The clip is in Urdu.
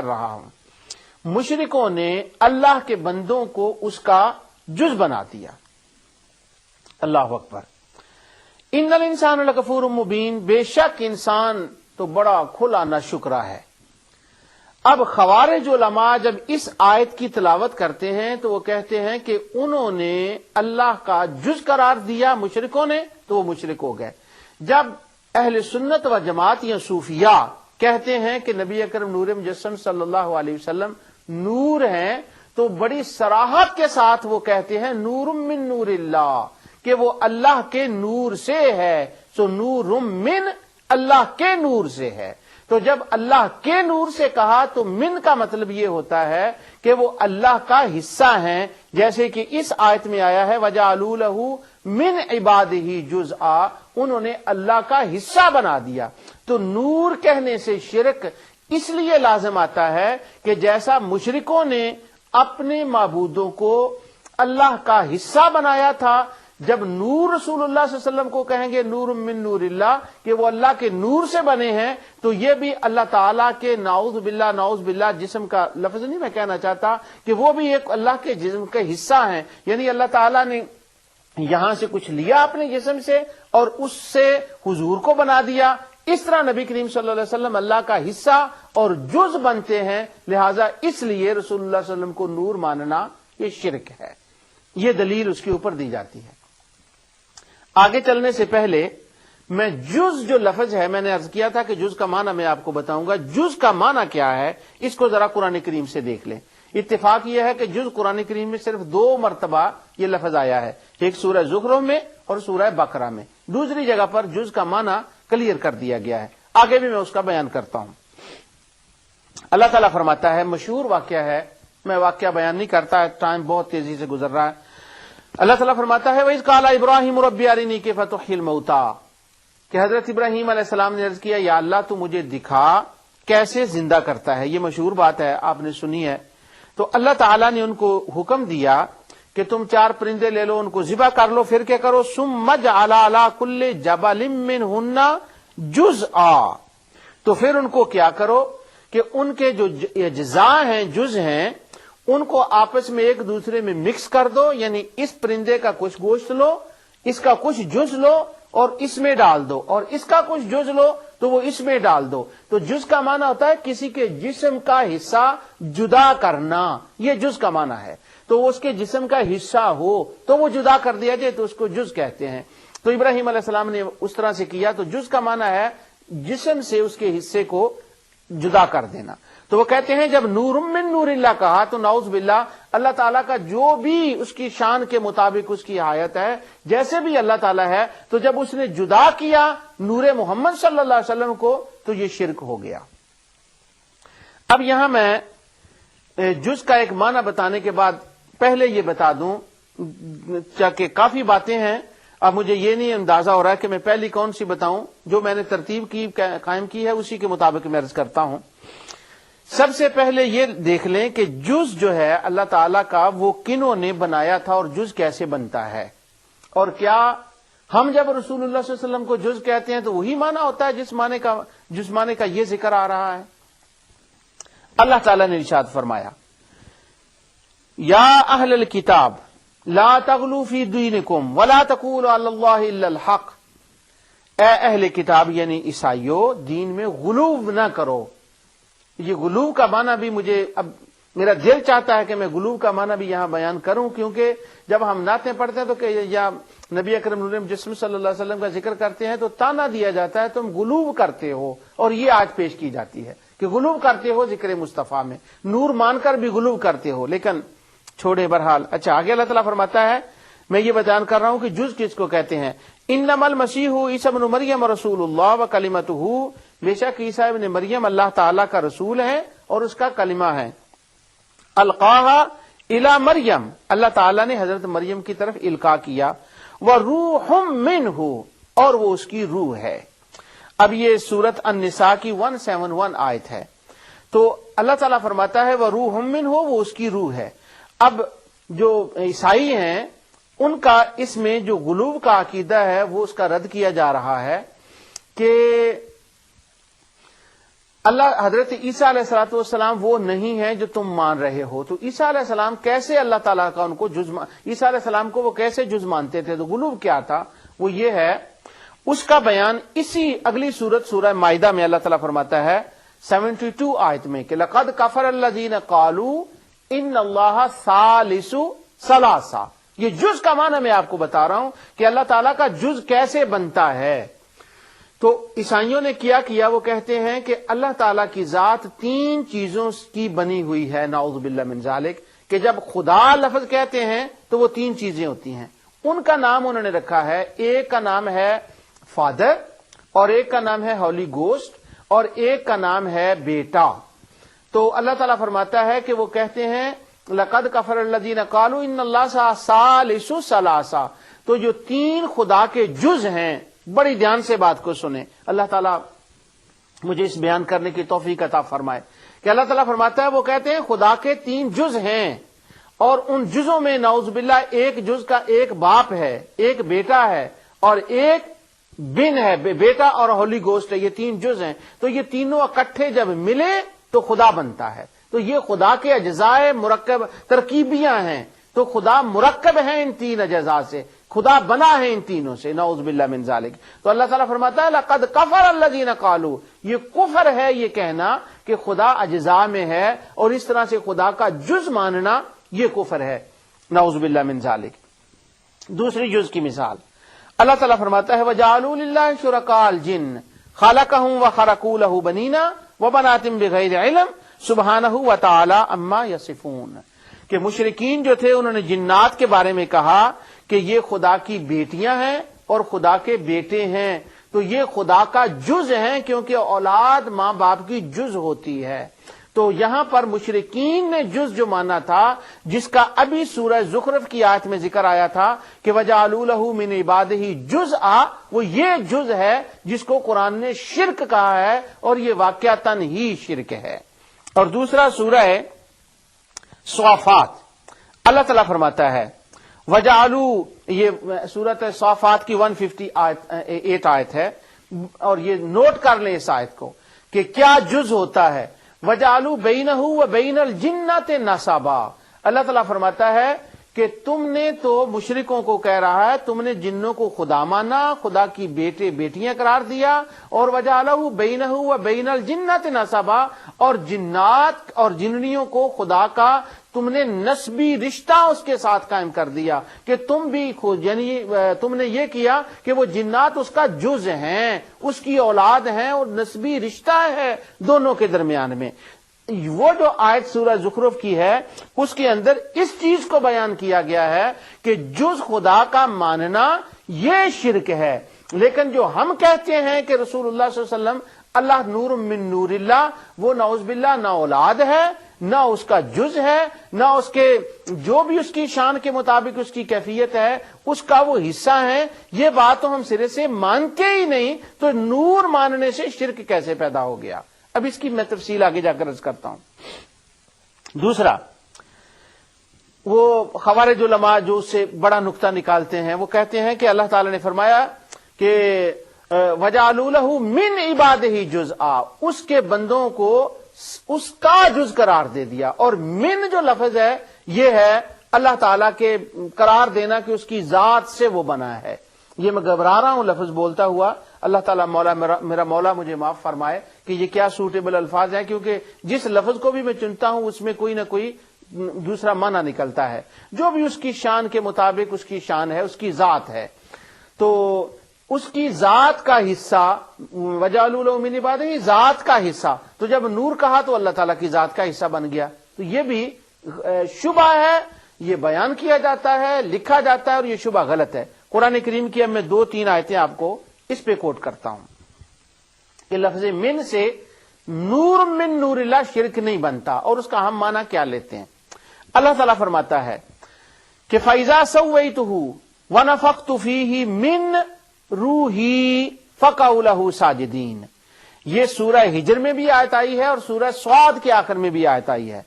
کر رہا ہوں. مشرکوں نے اللہ کے بندوں کو اس کا جز بنا دیا. اللہ اکبر. ان الانسان لکفور مبین، بے شک انسان تو بڑا کھلا ناشکرا ہے. اب خوارج علماء جب اس آیت کی تلاوت کرتے ہیں تو وہ کہتے ہیں کہ انہوں نے اللہ کا جز قرار دیا مشرکوں نے تو وہ مشرک ہو گئے. جب اہل سنت و جماعت یا صوفیاء کہتے ہیں کہ نبی اکرم نور مجسم صلی اللہ علیہ وسلم نور ہیں تو بڑی صراحت کے ساتھ وہ کہتے ہیں نور من نور اللہ، کہ وہ اللہ کے نور سے ہے. سو نور من اللہ کے نور سے ہے. تو جب اللہ کے نور سے کہا تو من کا مطلب یہ ہوتا ہے کہ وہ اللہ کا حصہ ہیں، جیسے کہ اس آیت میں آیا ہے وَجَعَلُوا لَهُ مِنْ عِبَادِهِ جُزْءًا، انہوں نے اللہ کا حصہ بنا دیا. تو نور کہنے سے شرک اس لیے لازم آتا ہے کہ جیسا مشرکوں نے اپنے معبودوں کو اللہ کا حصہ بنایا تھا، جب نور رسول اللہ صلی اللہ علیہ وسلم کو کہیں گے نور من نور اللہ کہ وہ اللہ کے نور سے بنے ہیں، تو یہ بھی اللہ تعالیٰ کے نعوذ باللہ جسم کا لفظ نہیں میں کہنا چاہتا کہ وہ بھی ایک اللہ کے جسم کا حصہ ہیں. یعنی اللہ تعالیٰ نے یہاں سے کچھ لیا اپنے جسم سے اور اس سے حضور کو بنا دیا. اس طرح نبی کریم صلی اللہ علیہ وسلم اللہ کا حصہ اور جز بنتے ہیں، لہذا اس لیے رسول اللہ صلی اللہ علیہ وسلم کو نور ماننا یہ شرک ہے. یہ دلیل اس کے اوپر دی جاتی ہے. آگے چلنے سے پہلے میں جز جو لفظ ہے، میں نے عرض کیا تھا کہ جز کا معنی میں آپ کو بتاؤں گا. جز کا معنی کیا ہے اس کو ذرا قرآن کریم سے دیکھ لیں. اتفاق یہ ہے کہ جز قرآن کریم میں صرف 2 مرتبہ یہ لفظ آیا ہے، ایک سورہ زخرف میں اور سورہ بقرہ میں. دوسری جگہ پر جز کا معنی کلیئر کر دیا گیا ہے. آگے بھی میں اس کا بیان کرتا ہوں. اللہ تعالیٰ فرماتا ہے، مشہور واقعہ ہے، میں واقعہ بیان نہیں کرتا، ٹائم بہت تیزی سے گزر رہا ہے. اللہ تعالیٰ فرماتا ہے وَإِذْ قَالَ إِبْرَاهِيمُ رَبِّ أَرِنِي كَيْفَ تُحْيِي الْمَوْتَىٰ، کہ حضرت ابراہیم علیہ السلام نے عرض کیا یا اللہ تو مجھے دکھا کیسے زندہ کرتا ہے. یہ مشہور بات ہے، آپ نے سنی ہے. تو اللہ تعالیٰ نے ان کو حکم دیا کہ تم 4 پرندے لے لو، ان کو ذبح کر لو، پھر کیا کرو ثُمَّ اجْعَلْ عَلَىٰ كُلِّ جَبَلٍ مِّنْهُنَّ جُزْءًا، تو پھر ان کو کیا کرو کہ ان کے جو اجزاء ہیں، جز ہیں، ان کو آپس میں ایک دوسرے میں مکس کر دو. یعنی اس پرندے کا کچھ گوشت لو، اس کا کچھ جز لو اور اس میں ڈال دو، اور اس کا کچھ جز لو تو وہ اس میں ڈال دو. تو جز کا معنی ہوتا ہے کسی کے جسم کا حصہ جدا کرنا، یہ جز کا معنی ہے. تو وہ اس کے جسم کا حصہ ہو تو وہ جدا کر دیا جائے تو اس کو جز کہتے ہیں. تو ابراہیم علیہ السلام نے اس طرح سے کیا. تو جز کا معنی ہے جسم سے اس کے حصے کو جدا کر دینا. تو وہ کہتے ہیں جب نور من نور اللہ کہا تو نعوذ باللہ اللہ تعالیٰ کا جو بھی اس کی شان کے مطابق اس کی آیت ہے، جیسے بھی اللہ تعالیٰ ہے، تو جب اس نے جدا کیا نور محمد صلی اللہ علیہ وسلم کو تو یہ شرک ہو گیا. اب یہاں میں جز کا ایک معنی بتانے کے بعد پہلے یہ بتا دوں کہ کافی باتیں ہیں. اب مجھے یہ نہیں اندازہ ہو رہا ہے کہ میں پہلی کون سی بتاؤں. جو میں نے ترتیب کی قائم کی ہے اسی کے مطابق میں عرض کرتا ہوں. سب سے پہلے یہ دیکھ لیں کہ جز جو ہے اللہ تعالیٰ کا وہ کنہوں نے بنایا تھا اور جز کیسے بنتا ہے. اور کیا ہم جب رسول اللہ صلی اللہ علیہ وسلم کو جز کہتے ہیں تو وہی معنی ہوتا ہے جس معنی کا یہ ذکر آ رہا ہے. اللہ تعالیٰ نے ارشاد فرمایا یا اہل الکتاب لا تغلوا فی دینکم ولا تقولوا علی اللہ الا الحق، اے اہل کتاب یعنی عیسائیوں دین میں غلو نہ کرو. یہ غلو کا معنی بھی مجھے اب میرا دل چاہتا ہے کہ میں غلو کا معنی بھی یہاں بیان کروں، کیونکہ جب ہم نعتیں پڑھتے ہیں تو کہ یا نبی اکرم نور جسم صلی اللہ علیہ وسلم کا ذکر کرتے ہیں تو تانا دیا جاتا ہے تم غلو کرتے ہو، اور یہ آج پیش کی جاتی ہے کہ غلو کرتے ہو ذکر مصطفیٰ میں، نور مان کر بھی غلو کرتے ہو. لیکن چھوڑے بہرحال. اچھا آگے اللہ تعالیٰ فرماتا ہے، میں یہ بیان کر رہا ہوں کہ جز کس کو کہتے ہیں. انما المسیح عیسی ابن مریم رسول اللہ وکلمتہ، بے شک عیسیٰ ابن مریم اللہ تعالیٰ کا رسول ہے اور اس کا کلمہ ہے. القاہا الی مریم، اللہ تعالیٰ نے حضرت مریم کی طرف القاء کیا. وروح منہ، اور وہ اس کی روح ہے. اب یہ سورۃ النساء کی 171 آیت ہے. تو اللہ تعالیٰ فرماتا ہے وروح منہ، وہ اس کی روح ہے. اب جو عیسائی ہیں ان کا اس میں جو غلو کا عقیدہ ہے وہ اس کا رد کیا جا رہا ہے کہ اللہ حضرت عیسیٰ علیہ الصلوۃ والسلام وہ نہیں ہے جو تم مان رہے ہو. تو عیسیٰ علیہ السلام کیسے اللہ تعالیٰ کا ان کو عیسیٰ علیہ السلام کو وہ کیسے جز مانتے تھے؟ تو غلو کیا تھا؟ وہ یہ ہے، اس کا بیان اسی اگلی سورت سورہ مائدہ میں اللہ تعالیٰ فرماتا ہے 72 آیت میں کہ لقد کفر الذین قالوا ان اللہ ثالث ثلاثہ. یہ جز کا معنی میں آپ کو بتا رہا ہوں کہ اللہ تعالیٰ کا جز کیسے بنتا ہے. تو عیسائیوں نے کیا وہ کہتے ہیں کہ اللہ تعالیٰ کی ذات 3 چیزوں کی بنی ہوئی ہے، نعوذ باللہ من ذالک، کہ جب خدا لفظ کہتے ہیں تو وہ 3 چیزیں ہوتی ہیں. ان کا نام انہوں نے رکھا ہے، ایک کا نام ہے فادر، اور ایک کا نام ہے ہولی گوسٹ، اور ایک کا نام ہے بیٹا. تو اللہ تعالیٰ فرماتا ہے کہ وہ کہتے ہیں لقد کفر الذین قالوا ان اللہ ثالث ثلاثہ. تو جو 3 خدا کے جز ہیں، بڑی دھیان سے بات کو سنیں، اللہ تعالیٰ مجھے اس بیان کرنے کی توفیق عطا فرمائے کہ اللہ تعالیٰ فرماتا ہے وہ کہتے ہیں خدا کے 3 جز ہیں، اور ان جزوں میں نعوذ باللہ ایک جز کا ایک باپ ہے، ایک بیٹا ہے، اور ایک بن ہے، بیٹا اور ہولی گوسٹ ہے. یہ 3 جز ہیں. تو یہ تینوں اکٹھے جب ملے تو خدا بنتا ہے. تو یہ خدا کے اجزاء مرکب ترکیبیاں ہیں. تو خدا مرکب ہے ان 3 اجزاء سے، خدا بنا ہے ان تینوں سے، نعوذ باللہ من ذالک. تو اللہ تعالیٰ فرماتا ہے لقد کفر الذین قالوا، یہ کفر ہے یہ کہنا کہ خدا اجزاء میں ہے، اور اس طرح سے خدا کا جز ماننا یہ کفر ہے، نعوذ باللہ من ذالک. دوسری جز کی مثال اللہ تعالیٰ فرماتا ہے وَجَعَلُوا لِلَّهِ شُرَكَاءَ الْجِنَّ خَلَقَهُمْ وَخَرَقُوا لَهُ بَنِينَ وَبَنَاتٍ بِغَيْرِ عِلْمٍ سُبْحَانَهُ وَتَعَالَىٰ عَمَّا يَصِفُونَ. کہ مشرکین جو تھے انہوں نے جنات کے بارے میں کہا کہ یہ خدا کی بیٹیاں ہیں اور خدا کے بیٹے ہیں. تو یہ خدا کا جز ہیں، کیونکہ اولاد ماں باپ کی جز ہوتی ہے. تو یہاں پر مشرکین نے جز جو مانا تھا، جس کا ابھی سورہ زخرف کی آیت میں ذکر آیا تھا کہ وَجَعَلُوا لَهُ مِنْ عِبَادِهِ جُزْءًا، وہ یہ جز ہے جس کو قرآن نے شرک کہا ہے، اور یہ واقعتاً ہی شرک ہے. اور دوسرا سورہ صافات اللہ تعالیٰ فرماتا ہے وَجَعَلُوا، یہ سورۃ صافات کی 158 آیت ہے، اور یہ نوٹ کر لیں اس آیت کو کہ کیا جز ہوتا ہے. وَجَعَلُوا بَيْنَهُ وَبَيْنَ الْجِنَّةِ نَسَبًا. اللہ تعالیٰ فرماتا ہے کہ تم نے تو مشرکوں کو کہہ رہا ہے تم نے جنوں کو خدا مانا، خدا کی بیٹے بیٹیاں قرار دیا، اور وَجَعَلُوا بَيْنَهُ وَبَيْنَ الْجِنَّةِ نَسَبًا، اور جنات اور جننیوں کو خدا کا تم نے نسبی رشتہ اس کے ساتھ قائم کر دیا کہ تم بھی یعنی تم نے یہ کیا کہ وہ جنات اس کا جز ہیں، اس کی اولاد ہیں، اور نسبی رشتہ ہے دونوں کے درمیان میں. وہ جو آیت سورہ زخرف کی ہے اس کے اندر اس چیز کو بیان کیا گیا ہے کہ جز خدا کا ماننا یہ شرک ہے. لیکن جو ہم کہتے ہیں کہ رسول اللہ صلی اللہ علیہ وسلم اللہ نور من نور اللہ، وہ نعوذ باللہ نہ اولاد ہے، نہ اس کا جز ہے، نہ اس کے جو بھی اس کی شان کے مطابق اس کی کیفیت ہے اس کا وہ حصہ ہے. یہ بات تو ہم سرے سے مانتے ہی نہیں، تو نور ماننے سے شرک کیسے پیدا ہو گیا؟ اب اس کی میں تفصیل آگے جا کر عرض کرتا ہوں. دوسرا، وہ خوارج علماء جو اس سے بڑا نقطہ نکالتے ہیں، وہ کہتے ہیں کہ اللہ تعالی نے فرمایا کہ وَجَعَلُوا لَهُ مِنْ عِبَادِهِ جُزْءًا، اس کے بندوں کو اس کا جز قرار دے دیا. اور من جو لفظ ہے یہ ہے اللہ تعالیٰ کے قرار دینا کہ اس کی ذات سے وہ بنا ہے. یہ میں گھبرا رہا ہوں لفظ بولتا ہوا، اللہ تعالیٰ میرا مولا مجھے معاف فرمائے کہ یہ کیا سوٹیبل الفاظ ہیں، کیونکہ جس لفظ کو بھی میں چنتا ہوں اس میں کوئی نہ کوئی دوسرا معنی نکلتا ہے. جو بھی اس کی شان کے مطابق اس کی شان ہے، اس کی ذات ہے، تو اس کی ذات کا حصہ وَجَعَلُوا لَهُ مِنْ عِبَادِهِ، ذات کا حصہ. تو جب نور کہا تو اللہ تعالیٰ کی ذات کا حصہ بن گیا. تو یہ بھی شبہ ہے، یہ بیان کیا جاتا ہے، لکھا جاتا ہے، اور یہ شبہ غلط ہے. قرآن کریم کی اب میں 2-3 آیتیں آپ کو اس پہ کوٹ کرتا ہوں کہ لفظ من سے نور من نور اللہ شرک نہیں بنتا. اور اس کا ہم معنی کیا لیتے ہیں؟ اللہ تعالیٰ فرماتا ہے کہ فَإِذَا سَوَّيْتُهُ وَنَفَخْتُ فِيهِ مِن روحی فقعوا لہ ساجدین. یہ سورہ ہجر میں بھی آیت آئی ہے اور سورہ صاد کے آخر میں بھی آیت آئی ہے